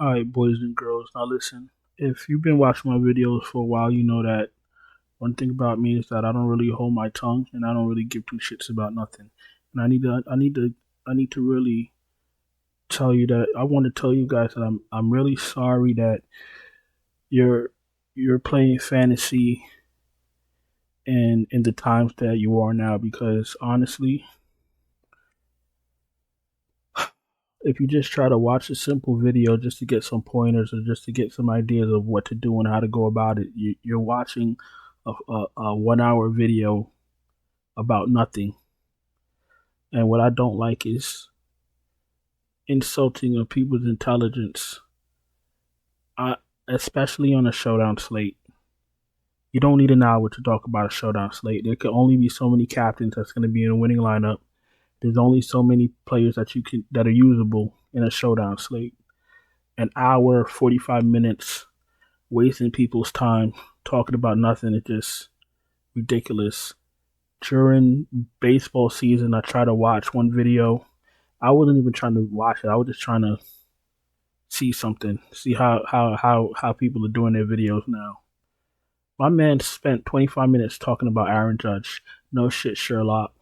Alright, boys and girls, now listen. If you've been watching my videos for a while, you know that one thing about me is that I don't really hold my tongue and I don't really give two shits about nothing. And I need to really tell you that I want to tell you guys that I'm really sorry that you're you're playing fantasy in the times that you are now, because honestly, if you just try to watch a simple video just to get some pointers or just to get some ideas of what to do and how to go about it, you're watching a 1 hour video about nothing. And what I don't like is insulting of people's intelligence, I, especially on a showdown slate. You don't need an hour to talk about a showdown slate. There can only be so many captains that's going to be in a winning lineup. There's only so many players that are usable in a showdown slate. An hour, 45 minutes, wasting people's time talking about nothing is just ridiculous. During baseball season, I try to watch one video. I wasn't even trying to watch it. I was just trying to see something, see how people are doing their videos now. My man spent 25 minutes talking about Aaron Judge. No shit, Sherlock.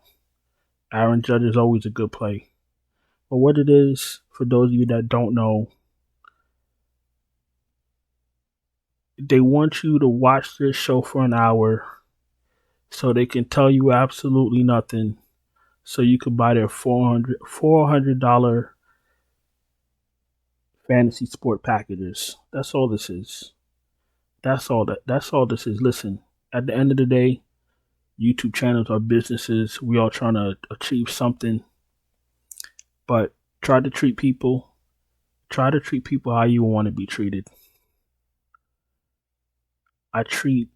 Aaron Judge is always a good play. But what it is, for those of you that don't know, they want you to watch this show for an hour so they can tell you absolutely nothing, so you could buy their $400 fantasy sport packages. That's all this is. That's all this is. Listen, at the end of the day, YouTube channels are businesses. We all trying to achieve something, but try to treat people how you want to be treated. I treat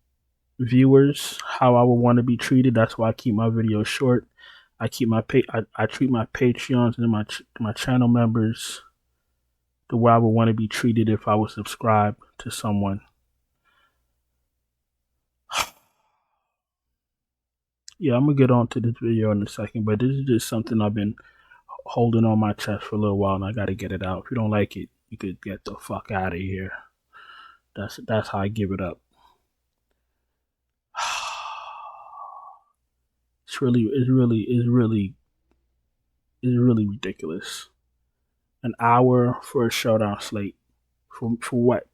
viewers how I would want to be treated. That's why I keep my videos short. I treat my Patreons and my channel members the way I would want to be treated if I was subscribed to someone. Yeah, I'm gonna get on to this video in a second, but this is just something I've been holding on my chest for a little while, and I gotta get it out. If you don't like it, you could get the fuck out of here. That's how I give it up. It's really ridiculous. An hour for a showdown slate. For what?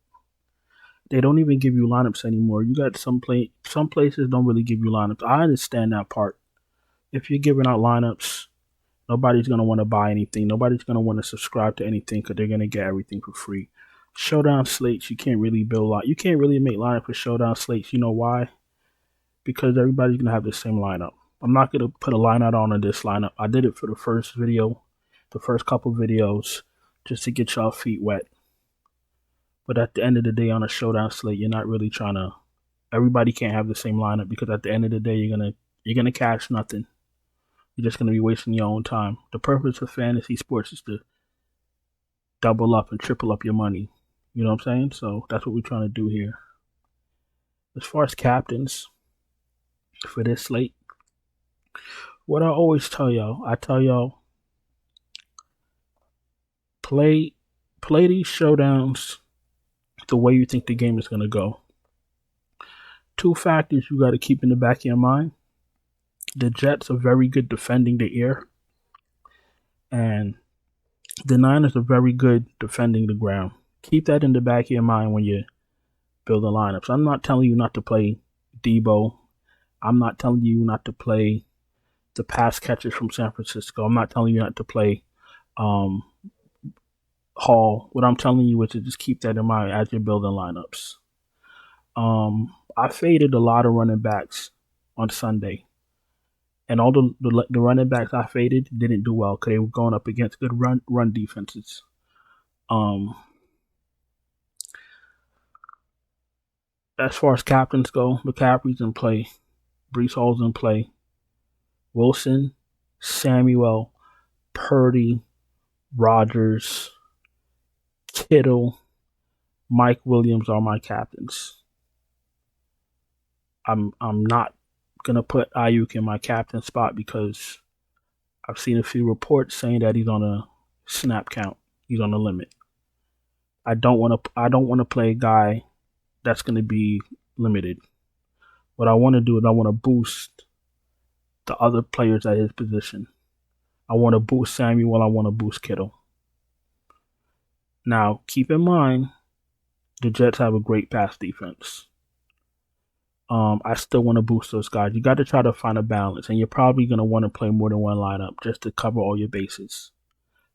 They don't even give you lineups anymore. You got some places don't really give you lineups. I understand that part. If you're giving out lineups, nobody's gonna want to buy anything. Nobody's gonna want to subscribe to anything because they're gonna get everything for free. Showdown slates, you can't really build You can't really make lineup for showdown slates. You know why? Because everybody's gonna have the same lineup. I'm not gonna put a lineup on this lineup. I did it for the first video, the first couple videos, just to get y'all feet wet. But at the end of the day, on a showdown slate, you're not really trying to. Everybody can't have the same lineup, because at the end of the day, you're gonna cash nothing. You're just gonna be wasting your own time. The purpose of fantasy sports is to double up and triple up your money. You know what I'm saying? So that's what we're trying to do here. As far as captains for this slate, what I always tell y'all, play these showdowns the way you think the game is going to go. Two factors you got to keep in the back of your mind. The Jets are very good defending the air, and the Niners are very good defending the ground. Keep that in the back of your mind when you build the lineups. I'm not telling you not to play Debo. I'm not telling you not to play the pass catchers from San Francisco. I'm not telling you not to play Hall. What I'm telling you is to just keep that in mind as you're building lineups. I faded a lot of running backs on Sunday, and all the running backs I faded didn't do well because they were going up against good run defenses. As far as captains go, McCaffrey's in play, Breece Hall's in play, Wilson, Samuel, Purdy, Rodgers, Kittle, Mike Williams are my captains. I'm not gonna put Ayuk in my captain spot because I've seen a few reports saying that he's on a snap count. He's on the limit. I don't want to play a guy that's going to be limited. What I want to do is I want to boost the other players at his position. I want to boost Samuel. I want to boost Kittle. Now, keep in mind, the Jets have a great pass defense. I still want to boost those guys. You got to try to find a balance, and you're probably going to want to play more than one lineup just to cover all your bases.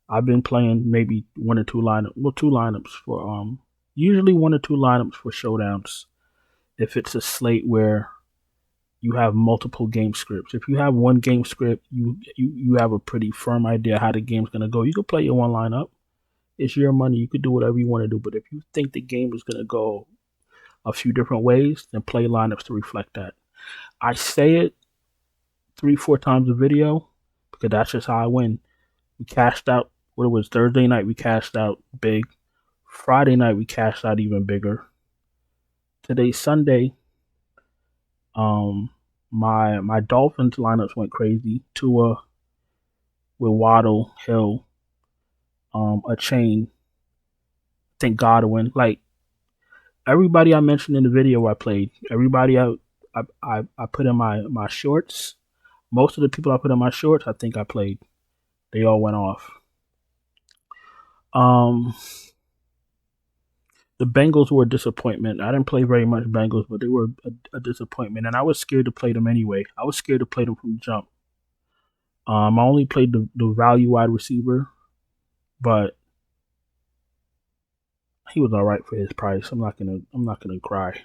I've been playing maybe two lineups for usually 1 or 2 lineups for showdowns. If it's a slate where you have multiple game scripts, if you have one game script, you have a pretty firm idea how the game's gonna go. You can play your one lineup. It's your money. You could do whatever you want to do. But if you think the game is gonna go a few different ways, then play lineups to reflect that. I say it 3-4 times a video because that's just how I win. We cashed out. What it was Thursday night, we cashed out big. Friday night, we cashed out even bigger. Today's Sunday. My Dolphins lineups went crazy. Tua with Waddle, Hill, a chain. I think Godwin. Like everybody I mentioned in the video I played. Everybody I put in my shorts. Most of the people I put in my shorts, I think I played. They all went off. The Bengals were a disappointment. I didn't play very much Bengals, but they were a disappointment, and I was scared to play them anyway. I was scared to play them from the jump. I only played the value wide receiver, but he was all right for his price. I'm not gonna cry.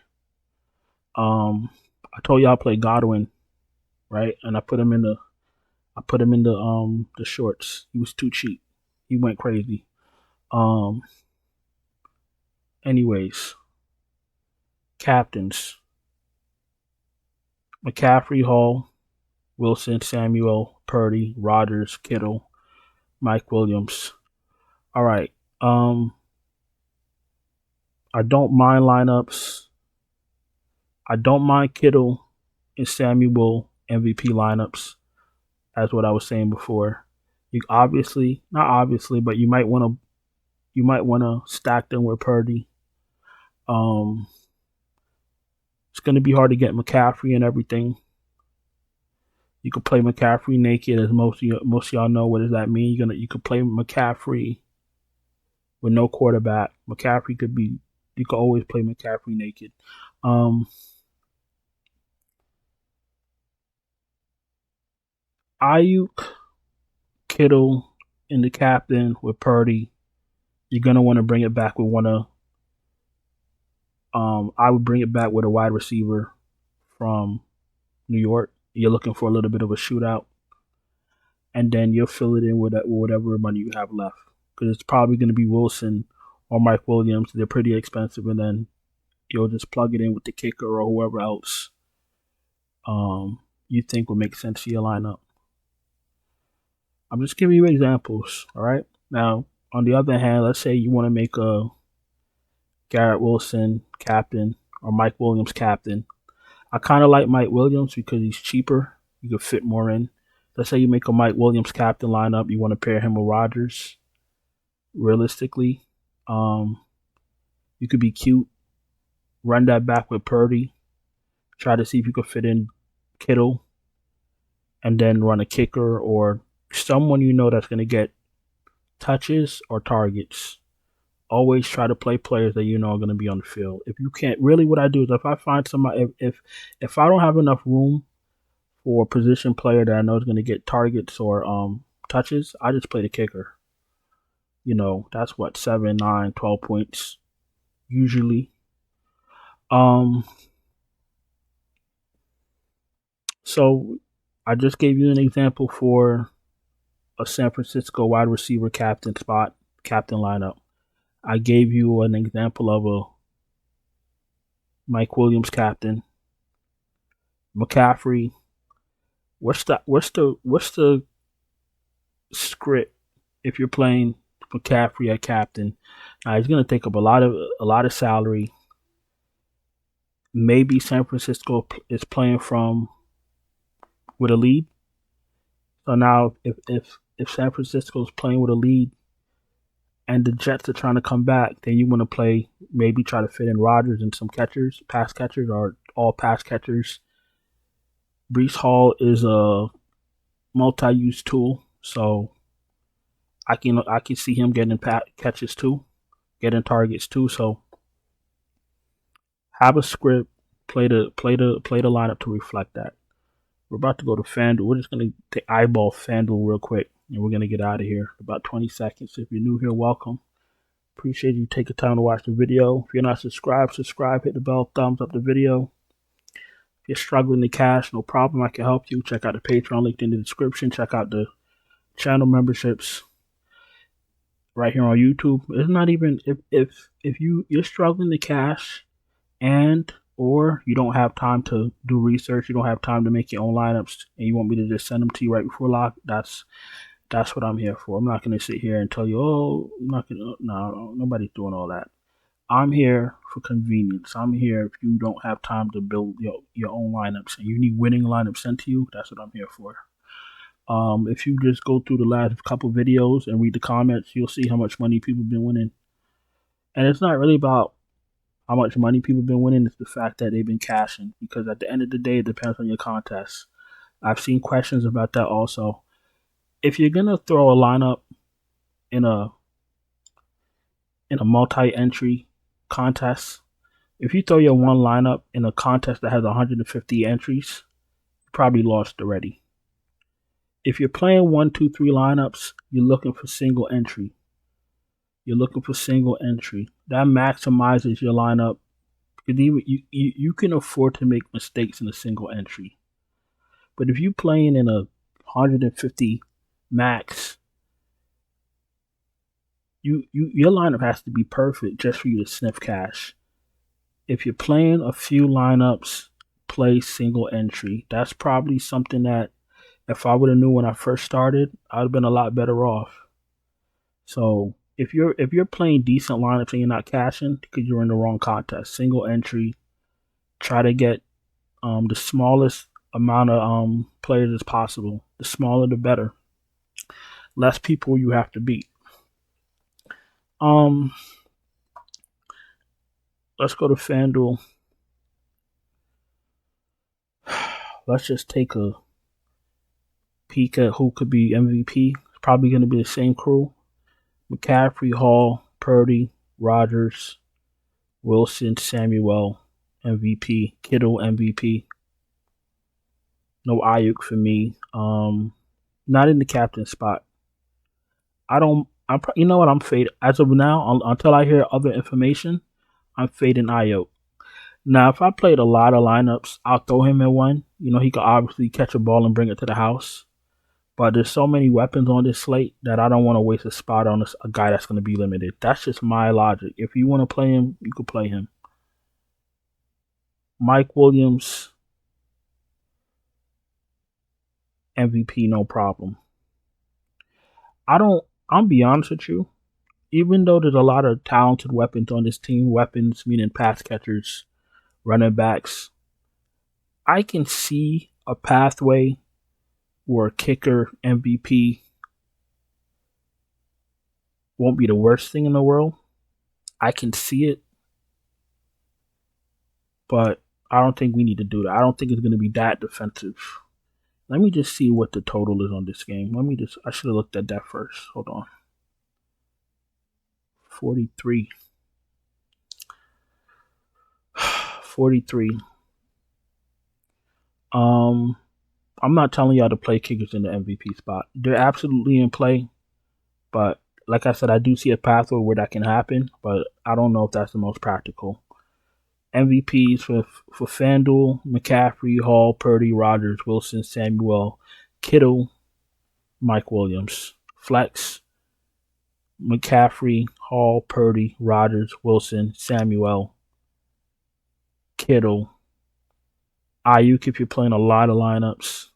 I told y'all I played Godwin, right? And I put him in the shorts. He was too cheap. He went crazy. Anyways, captains: McCaffrey, Hall, Wilson, Samuel, Purdy, Rodgers, Kittle, Mike Williams. All right. I don't mind lineups. I don't mind Kittle and Samuel MVP lineups. That's what I was saying before. You not obviously, but you might want to stack them with Purdy. It's going to be hard to get McCaffrey and everything. You could play McCaffrey naked, as most of y'all know. What does that mean? You could play McCaffrey with no quarterback. You could always play McCaffrey naked. Ayuk, Kittle, and the captain with Purdy. You're gonna want to bring it back with one of. I would bring it back with a wide receiver from New York. You're looking for a little bit of a shootout, and then you'll fill it in with whatever money you have left, because it's probably going to be Wilson or Mike Williams. They're pretty expensive, and then you'll just plug it in with the kicker or whoever else you think would make sense for your lineup. I'm just giving you examples, all right? Now, on the other hand, let's say you want to make a Garrett Wilson captain or Mike Williams captain. I kind of like Mike Williams because he's cheaper. You could fit more in. Let's say you make a Mike Williams captain lineup. You want to pair him with Rodgers. Realistically, you could be cute. Run that back with Purdy. Try to see if you could fit in Kittle. And then run a kicker or someone you know that's going to get touches or targets. Always try to play players that you know are going to be on the field. If you can't, really what I do is if I find somebody, if I don't have enough room for a position player that I know is going to get targets or touches, I just play the kicker. You know, that's what, 7, 9, 12 points usually. So I just gave you an example for a San Francisco wide receiver captain lineup. I gave you an example of a Mike Williams captain. McCaffrey. What's the script if you're playing McCaffrey at captain? He's going to take up a lot of salary. Maybe San Francisco is playing with a lead. So now if San Francisco is playing with a lead and the Jets are trying to come back, then you want to play, maybe try to fit in Rodgers and some catchers, pass catchers, or all pass catchers. Brees Hall is a multi-use tool, so I can see him getting catches too, getting targets too. So have a script, play the lineup to reflect that. We're about to go to FanDuel. We're just gonna eyeball FanDuel real quick, and we're gonna get out of here. About 20 seconds. If you're new here, welcome. Appreciate you taking time to watch the video. If you're not subscribed, subscribe. Hit the bell, thumbs up the video. If you're struggling to cash, no problem. I can help you. Check out the Patreon link in the description. Check out the channel memberships right here on YouTube. It's not even if you're struggling to cash and or you don't have time to do research, you don't have time to make your own lineups, and you want me to just send them to you right before lock, that's what I'm here for. I'm not going to sit here and tell you, oh, I'm not going to, no, nobody's doing all that. I'm here for convenience. I'm here if you don't have time to build your own lineups and you need winning lineups sent to you, that's what I'm here for. If you just go through the last couple videos and read the comments, you'll see how much money people have been winning. And it's not really about how much money people have been winning, it's the fact that they've been cashing. Because at the end of the day, it depends on your contest. I've seen questions about that also. If you're gonna throw a lineup in a multi-entry contest, if you throw your one lineup in a contest that has 150 entries, you probably lost already. If you're playing 1, 2, 3 lineups, you're looking for single entry. That maximizes your lineup. You can afford to make mistakes in a single entry. But if you're playing in a 150 max, your lineup has to be perfect just for you to sniff cash. If you're playing a few lineups, play single entry. That's probably something that if I would have knew when I first started, I'd have been a lot better off. So if you're playing decent lineups and you're not cashing because you're in the wrong contest, single entry, try to get the smallest amount of players as possible. The smaller, the better. Less people you have to beat. Let's go to FanDuel. Let's just take a peek at who could be MVP. It's probably going to be the same crew. McCaffrey, Hall, Purdy, Rodgers, Wilson, Samuel, MVP. Kittle, MVP. No Ayuk for me. Not in the captain spot. You know what? I'm fading. As of now, until I hear other information, I'm fading Ayuk. Now, if I played a lot of lineups, I'll throw him in one. You know, he could obviously catch a ball and bring it to the house. But there's so many weapons on this slate that I don't want to waste a spot on a guy that's going to be limited. That's just my logic. If you want to play him, you could play him. Mike Williams, MVP, no problem. I'll be honest with you. Even though there's a lot of talented weapons on this team, weapons meaning pass catchers, running backs, I can see a pathway where kicker MVP won't be the worst thing in the world. I can see it, but I don't think we need to do that. I don't think it's going to be that defensive. Let me just see what the total is on this game. I should have looked at that first. Hold on. 43. 43. I'm not telling y'all to play kickers in the MVP spot. They're absolutely in play, but like I said, I do see a pathway where that can happen, but I don't know if that's the most practical. MVPs for FanDuel: McCaffrey, Hall, Purdy, Rodgers, Wilson, Samuel, Kittle, Mike Williams. Flex: McCaffrey, Hall, Purdy, Rodgers, Wilson, Samuel, Kittle, Ayuk if you're playing a lot of lineups.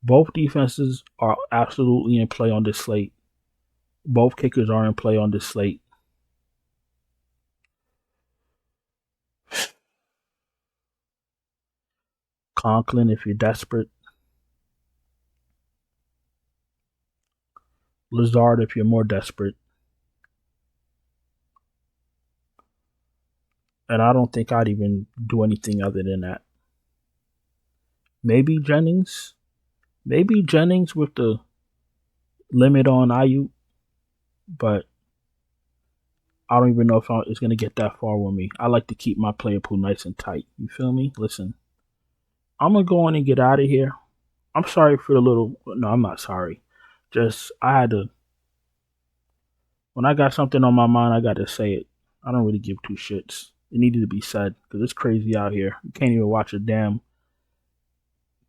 Both defenses are absolutely in play on this slate. Both kickers are in play on this slate. Conklin if you're desperate. Lazard if you're more desperate. And I don't think I'd even do anything other than that. Maybe Jennings. Maybe Jennings with the limit on Ayuk. But I don't even know if it's going to get that far with me. I like to keep my player pool nice and tight. You feel me? Listen, I'm going to go on and get out of here. I'm sorry for the little... No, I'm not sorry. Just, I had to... When I got something on my mind, I got to say it. I don't really give two shits. It needed to be said because it's crazy out here. You can't even watch a damn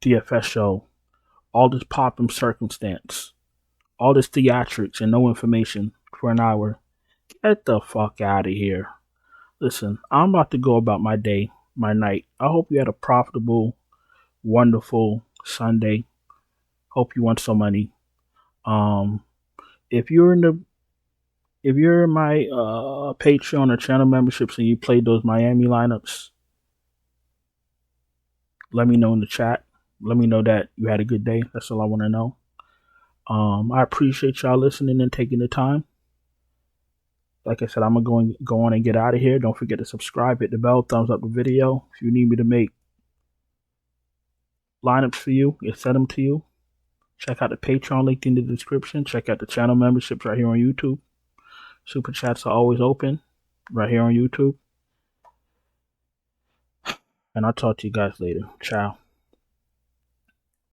DFS show. All this pop and circumstance. All this theatrics and no information for an hour. Get the fuck out of here. Listen, I'm about to go about my day, my night. I hope you had a profitable, wonderful Sunday. Hope you won some money. If you're in my Patreon or channel memberships and you played those Miami lineups, let me know in the chat. Let me know that you had a good day. That's all I want to know. I appreciate y'all listening and taking the time. Like I said, I'm going to go on and get out of here. Don't forget to subscribe, hit the bell, thumbs up the video. If you need me to make lineups for you, I'll send them to you. Check out the Patreon link in the description. Check out the channel memberships right here on YouTube. Super chats are always open right here on YouTube. And I'll talk to you guys later. Ciao.